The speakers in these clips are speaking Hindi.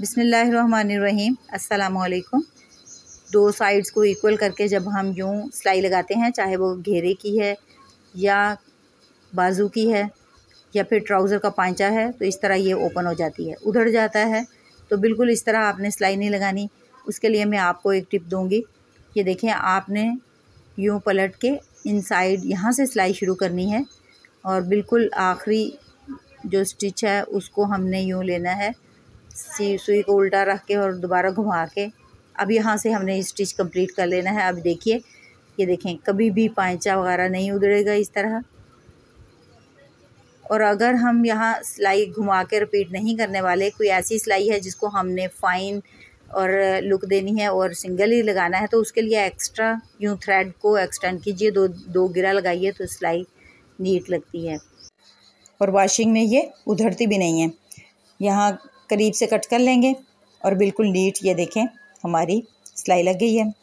बिस्मिल्लाहिर्रहमानिर्रहीम। अस्सलामुअलैकुम। दो साइड्स को इक्वल करके जब हम यूँ सिलाई लगाते हैं, चाहे वो घेरे की है या बाजू की है या फिर ट्राउज़र का पांचा है, तो इस तरह ये ओपन हो जाती है। उधड़ जाता है तो बिल्कुल इस तरह आपने सिलाई नहीं लगानी। उसके लिए मैं आपको एक टिप दूँगी। ये देखें, आपने यूँ पलट के इनसाइड यहाँ से सिलाई शुरू करनी है और बिल्कुल आखिरी जो स्टिच है उसको हमने यूँ लेना है, सुई को उल्टा रख के और दोबारा घुमा के अब यहाँ से हमने स्टिच कंप्लीट कर लेना है। अब देखिए, ये देखें, कभी भी पांचा वगैरह नहीं उधड़ेगा इस तरह। और अगर हम यहाँ सिलाई घुमा के रिपीट नहीं करने वाले, कोई ऐसी सिलाई है जिसको हमने फ़ाइन और लुक देनी है और सिंगल ही लगाना है, तो उसके लिए एक्स्ट्रा यूँ थ्रेड को एक्सटेंड कीजिए, दो गिरा लगाइए तो सिलाई नीट लगती है और वॉशिंग में ये उधड़ती भी नहीं है। यहाँ करीब से कट कर लेंगे और बिल्कुल नीट, ये देखें, हमारी सिलाई लग गई है।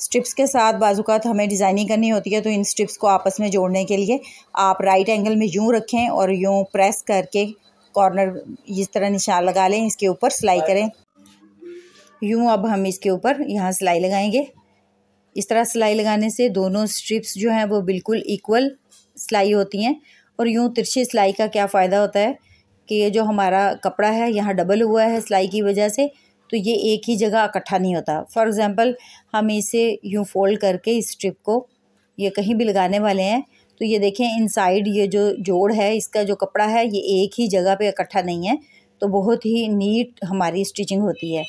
स्ट्रिप्स के साथ बाजुकात हमें डिज़ाइनिंग करनी होती है, तो इन स्ट्रिप्स को आपस में जोड़ने के लिए आप राइट एंगल में यूँ रखें और यूँ प्रेस करके कॉर्नर इस तरह निशान लगा लें, इसके ऊपर सिलाई करें। यूँ अब हम इसके ऊपर यहाँ सिलाई लगाएंगे। इस तरह सिलाई लगाने से दोनों स्ट्रिप्स जो हैं वो बिल्कुल इक्वल सिलाई होती हैं। और यूँ तिरछी सिलाई का क्या फ़ायदा होता है कि ये जो हमारा कपड़ा है यहाँ डबल हुआ है सिलाई की वजह से, तो ये एक ही जगह इकट्ठा नहीं होता। फॉर एग्ज़ाम्पल, हम इसे यूँ फोल्ड करके इस स्ट्रिप को ये कहीं भी लगाने वाले हैं, तो ये देखें, इनसाइड ये जो जोड़ है, इसका जो कपड़ा है, ये एक ही जगह पे इकट्ठा नहीं है, तो बहुत ही नीट हमारी स्टिचिंग होती है।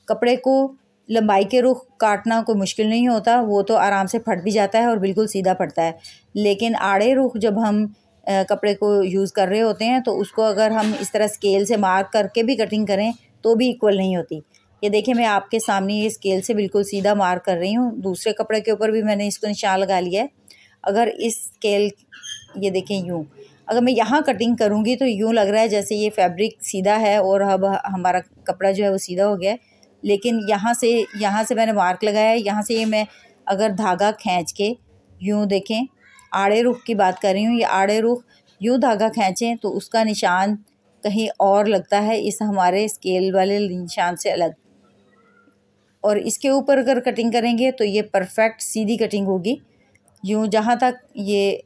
कपड़े को लंबाई के रुख काटना कोई मुश्किल नहीं होता, वो तो आराम से फट भी जाता है और बिल्कुल सीधा पड़ता है। लेकिन आड़े रुख जब हम कपड़े को यूज़ कर रहे होते हैं, तो उसको अगर हम इस तरह स्केल से मार्क करके भी कटिंग करें तो भी इक्वल नहीं होती। ये देखिए, मैं आपके सामने ये स्केल से बिल्कुल सीधा मार्क कर रही हूँ। दूसरे कपड़े के ऊपर भी मैंने इसको निशान लगा लिया है। अगर इस स्केल, ये देखें, यूँ अगर मैं यहाँ कटिंग करूँगी तो यूँ लग रहा है जैसे ये फैब्रिक सीधा है और अब हमारा कपड़ा जो है वो सीधा हो गया है। लेकिन यहाँ से मैंने मार्क लगाया है, यहाँ से ये मैं अगर धागा खींच के यूँ देखें, आड़े रुख की बात कर रही हूँ, ये आड़े रुख यूँ धागा खींचें तो उसका निशान कहीं और लगता है इस हमारे स्केल वाले निशान से अलग। और इसके ऊपर अगर कटिंग करेंगे तो ये परफेक्ट सीधी कटिंग होगी। यूँ जहाँ तक ये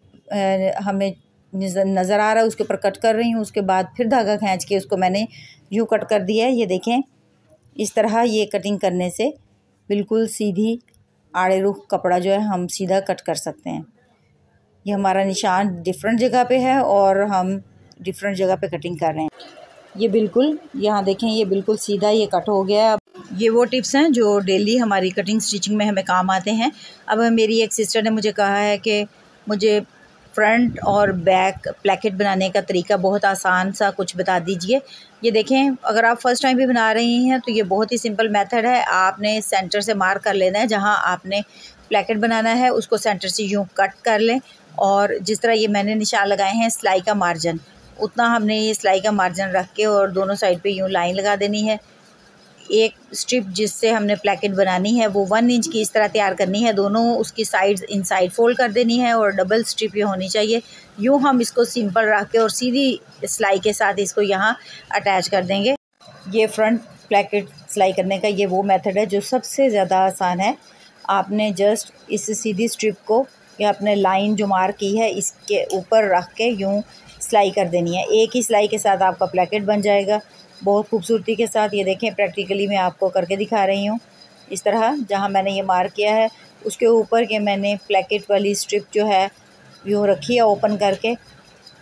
हमें नज़र आ रहा है उसके ऊपर कट कर रही हूँ, उसके बाद फिर धागा खींच के उसको मैंने यूँ कट कर दिया है। ये देखें, इस तरह ये कटिंग करने से बिल्कुल सीधी आड़े रुख कपड़ा जो है हम सीधा कट कर सकते हैं। ये हमारा निशान डिफरेंट जगह पे है और हम डिफरेंट जगह पे कटिंग कर रहे हैं। ये बिल्कुल, यहाँ देखें, ये बिल्कुल सीधा ये कट हो गया है। अब ये वो टिप्स हैं जो डेली हमारी कटिंग स्टिचिंग में हमें काम आते हैं। अब मेरी एक सिस्टर ने मुझे कहा है कि मुझे फ्रंट और बैक प्लेकेट बनाने का तरीका बहुत आसान सा कुछ बता दीजिए। ये देखें, अगर आप फर्स्ट टाइम भी बना रही हैं तो ये बहुत ही सिंपल मेथड है। आपने सेंटर से मार्क कर लेना है, जहाँ आपने प्लेकेट बनाना है उसको सेंटर से यूँ कट कर लें और जिस तरह ये मैंने निशान लगाए हैं सिलाई का मार्जिन, उतना हमने ये सिलाई का मार्जिन रख के और दोनों साइड पे यूँ लाइन लगा देनी है। एक स्ट्रिप जिससे हमने प्लेकेट बनानी है वो 1 इंच की इस तरह तैयार करनी है, दोनों उसकी साइड्स इनसाइड फोल्ड कर देनी है और डबल स्ट्रिप ये होनी चाहिए। यूँ हम इसको सिंपल रख के और सीधी सिलाई के साथ इसको यहाँ अटैच कर देंगे। ये फ्रंट प्लेकेट सिलाई करने का ये वो मेथड है जो सबसे ज़्यादा आसान है। आपने जस्ट इस सीधी स्ट्रिप को या अपने लाइन जो मार्क की है इसके ऊपर रख के यूँ सिलाई कर देनी है। एक ही सिलाई के साथ आपका प्लेकेट बन जाएगा बहुत खूबसूरती के साथ। ये देखें, प्रैक्टिकली मैं आपको करके दिखा रही हूँ। इस तरह जहाँ मैंने ये मार्क किया है उसके ऊपर के मैंने प्लेकेट वाली स्ट्रिप जो है यूँ रखी है ओपन करके,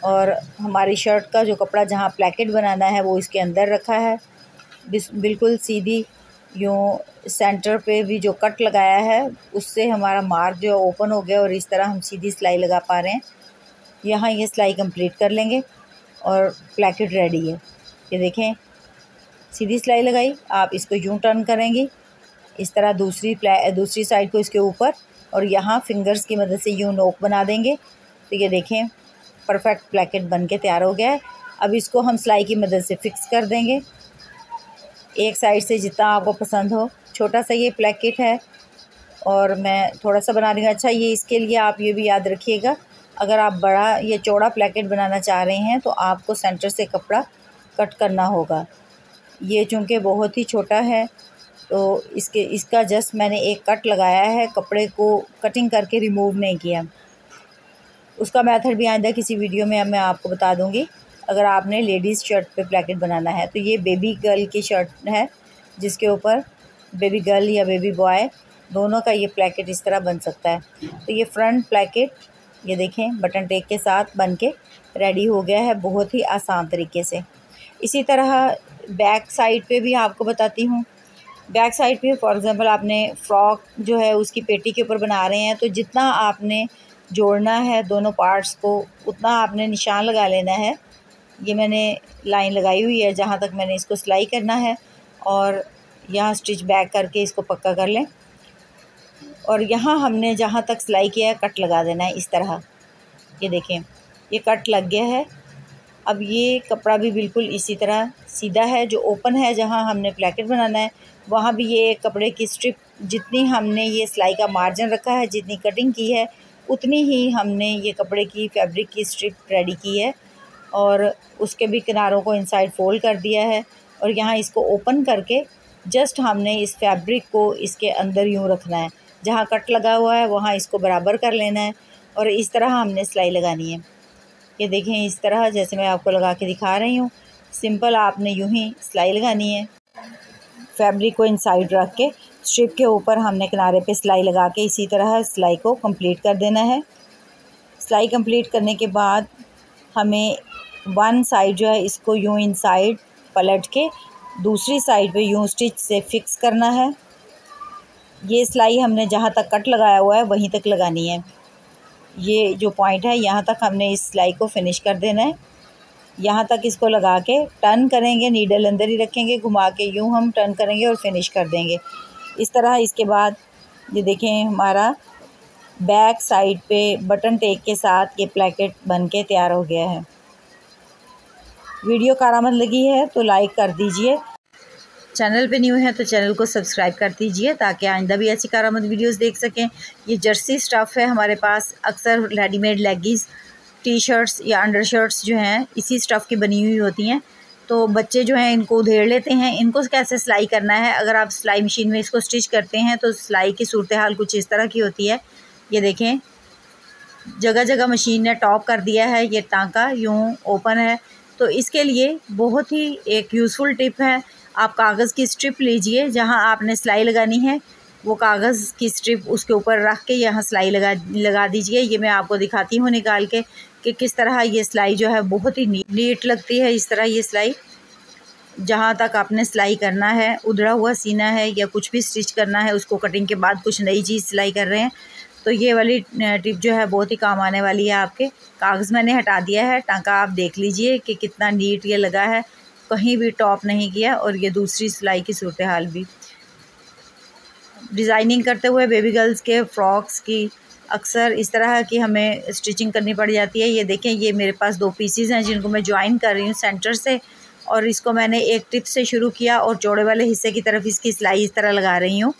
और हमारी शर्ट का जो कपड़ा जहाँ प्लेकेट बनाना है वो इसके अंदर रखा है। बिल्कुल सीधी यूँ सेंटर पे भी जो कट लगाया है उससे हमारा मार्क जो ओपन हो गया और इस तरह हम सीधी सिलाई लगा पा रहे हैं। यहाँ ये सिलाई कंप्लीट कर लेंगे और प्लेकेट रेडी है। ये देखें, सीधी सिलाई लगाई, आप इसको यूँ टर्न करेंगी इस तरह दूसरी साइड को इसके ऊपर, और यहाँ फिंगर्स की मदद से यूँ नोक बना देंगे। तो ये देखें, परफेक्ट प्लेकेट बन के तैयार हो गया है। अब इसको हम सिलाई की मदद से फिक्स कर देंगे एक साइड से जितना आपको पसंद हो। छोटा सा ये प्लेकेट है और मैं थोड़ा सा बना रही हूँ। अच्छा, ये इसके लिए आप ये भी याद रखिएगा, अगर आप बड़ा या चौड़ा प्लेकेट बनाना चाह रहे हैं तो आपको सेंटर से कपड़ा कट करना होगा। ये चूँकि बहुत ही छोटा है तो इसका जस्ट मैंने एक कट लगाया है, कपड़े को कटिंग करके रिमूव नहीं किया। उसका मेथड भी आइंदा किसी वीडियो में मैं आपको बता दूंगी अगर आपने लेडीज़ शर्ट पे प्लेकेट बनाना है। तो ये बेबी गर्ल की शर्ट है जिसके ऊपर बेबी गर्ल या बेबी बॉय दोनों का ये प्लेकेट इस तरह बन सकता है। तो ये फ्रंट प्लेकेट ये देखें बटन टेक के साथ बन के रेडी हो गया है बहुत ही आसान तरीके से। इसी तरह बैक साइड पे भी आपको बताती हूँ। बैक साइड पे फॉर एग्ज़ाम्पल आपने फ़्रॉक जो है उसकी पेटी के ऊपर बना रहे हैं तो जितना आपने जोड़ना है दोनों पार्ट्स को उतना आपने निशान लगा लेना है। ये मैंने लाइन लगाई हुई है जहाँ तक मैंने इसको सिलाई करना है और यहाँ स्टिच बैक करके इसको पक्का कर लें और यहाँ हमने जहाँ तक सिलाई किया है कट लगा देना है इस तरह। ये देखें ये कट लग गया है। अब ये कपड़ा भी बिल्कुल इसी तरह सीधा है। जो ओपन है जहाँ हमने प्लेकेट बनाना है वहाँ भी ये कपड़े की स्ट्रिप जितनी हमने ये सिलाई का मार्जिन रखा है, जितनी कटिंग की है उतनी ही हमने ये कपड़े की फैब्रिक की स्ट्रिप रेडी की है और उसके भी किनारों को इनसाइड फोल्ड कर दिया है और यहाँ इसको ओपन करके जस्ट हमने इस फैब्रिक को इसके अंदर यूँ रखना है। जहाँ कट लगा हुआ है वहाँ इसको बराबर कर लेना है और इस तरह हमने सिलाई लगानी है। ये देखें इस तरह जैसे मैं आपको लगा के दिखा रही हूँ। सिंपल आपने यूँ ही सिलाई लगानी है। फैब्रिक को इनसाइड रख के स्ट्रिप के ऊपर हमने किनारे पे सिलाई लगा के इसी तरह सिलाई को कंप्लीट कर देना है। सिलाई कंप्लीट करने के बाद हमें वन साइड जो है इसको यूँ इनसाइड पलट के दूसरी साइड पे यूँ स्टिच से फिक्स करना है। ये सिलाई हमने जहाँ तक कट लगाया हुआ है वहीं तक लगानी है। ये जो पॉइंट है यहाँ तक हमने इस सिलाई को फिनिश कर देना है। यहाँ तक इसको लगा के टर्न करेंगे, नीडल अंदर ही रखेंगे, घुमा के यूँ हम टर्न करेंगे और फिनिश कर देंगे इस तरह। इसके बाद ये देखें हमारा बैक साइड पे बटन टेक के साथ ये प्लेकेट बन के तैयार हो गया है। वीडियो कारआमद लगी है तो लाइक कर दीजिए। चैनल पे न्यू है तो चैनल को सब्सक्राइब कर दीजिए ताकि आइंदा भी ऐसी कारआमद वीडियोस देख सकें। ये जर्सी स्टफ़ है हमारे पास। अक्सर रेडीमेड लेगिंग्स, टी शर्ट्स या अंडर शर्ट्स जो हैं इसी स्टफ़ की बनी हुई होती हैं। तो बच्चे जो हैं इनको उधेड़ लेते हैं। इनको कैसे सिलाई करना है, अगर आप सिलाई मशीन में इसको स्टिच करते हैं तो सिलाई की सूरत हाल कुछ इस तरह की होती है। ये देखें जगह जगह मशीन ने टॉप कर दिया है। ये टांका यूँ ओपन है। तो इसके लिए बहुत ही एक यूज़फुल टिप है। आप कागज़ की स्ट्रिप लीजिए, जहाँ आपने सिलाई लगानी है वो कागज़ की स्ट्रिप उसके ऊपर रख के यहाँ सिलाई लगा दीजिए। ये मैं आपको दिखाती हूँ निकाल के कि किस तरह ये सिलाई जो है बहुत ही नीट लगती है। इस तरह ये सिलाई जहाँ तक आपने सिलाई करना है, उधड़ा हुआ सीना है या कुछ भी स्टिच करना है उसको कटिंग के बाद कुछ नई चीज़ सिलाई कर रहे हैं तो ये वाली टिप जो है बहुत ही काम आने वाली है आपके। कागज़ मैंने हटा दिया है, टांका आप देख लीजिए कि कितना नीट ये लगा है, कहीं भी टॉप नहीं किया। और ये दूसरी सिलाई की सूरत हाल भी। डिज़ाइनिंग करते हुए बेबी गर्ल्स के फ्रॉक्स की अक्सर इस तरह की हमें स्टिचिंग करनी पड़ जाती है। ये देखें ये मेरे पास 2 पीसीज हैं जिनको मैं ज्वाइन कर रही हूँ सेंटर से और इसको मैंने एक टिप से शुरू किया और चौड़े वाले हिस्से की तरफ इसकी सिलाई इस तरह लगा रही हूँ।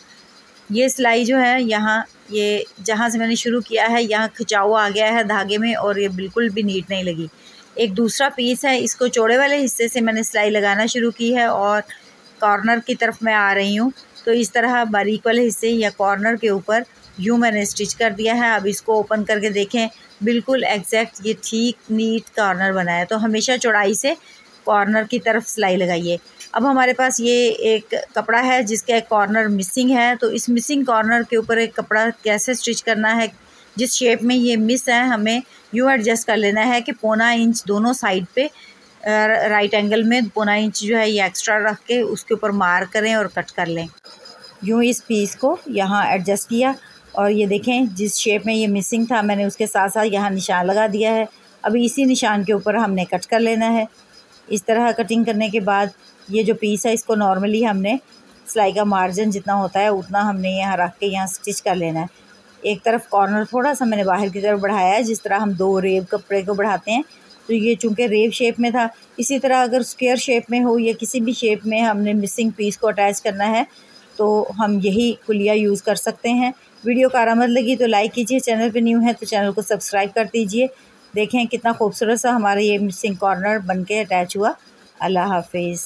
ये सिलाई जो है यहाँ ये जहाँ से मैंने शुरू किया है यहाँ खिंचाव आ गया है धागे में और ये बिल्कुल भी नीट नहीं लगी। एक दूसरा पीस है, इसको चौड़े वाले हिस्से से मैंने सिलाई लगाना शुरू की है और कॉर्नर की तरफ मैं आ रही हूँ। तो इस तरह बारीक वाले हिस्से या कॉर्नर के ऊपर यूँ मैंने स्टिच कर दिया है। अब इसको ओपन करके देखें बिल्कुल एग्जैक्ट ये ठीक नीट कॉर्नर बना है। तो हमेशा चौड़ाई से कॉर्नर की तरफ सिलाई लगाइए। अब हमारे पास ये एक कपड़ा है जिसका एक कॉर्नर मिसिंग है। तो इस मिसिंग कॉर्नर के ऊपर एक कपड़ा कैसे स्टिच करना है, जिस शेप में ये मिस है हमें यूँ एडजस्ट कर लेना है कि 1.25 इंच दोनों साइड पे राइट एंगल में 1.25 इंच जो है ये एक्स्ट्रा रख के उसके ऊपर मार्क करें और कट कर लें। यूँ इस पीस को यहाँ एडजस्ट किया और ये देखें जिस शेप में ये मिसिंग था मैंने उसके साथ साथ यहाँ निशान लगा दिया है। अभी इसी निशान के ऊपर हमने कट कर लेना है। इस तरह कटिंग करने के बाद ये जो पीस है इसको नॉर्मली हमने सिलाई का मार्जिन जितना होता है उतना हमने यहाँ रख के यहाँ स्टिच कर लेना है। एक तरफ कॉर्नर थोड़ा सा मैंने बाहर की तरफ बढ़ाया है, जिस तरह हम 2 रेब कपड़े को बढ़ाते हैं। तो ये चूँकि रेब शेप में था, इसी तरह अगर स्क्वायर शेप में हो या किसी भी शेप में हमने मिसिंग पीस को अटैच करना है तो हम यही कुलिया यूज़ कर सकते हैं। वीडियो कारआमद लगी तो लाइक कीजिए, चैनल पे न्यू है तो चैनल को सब्सक्राइब कर दीजिए। देखें कितना खूबसूरत सा हमारा ये मिसिंग कॉर्नर बन के अटैच हुआ। अल्लाह हाफिज़।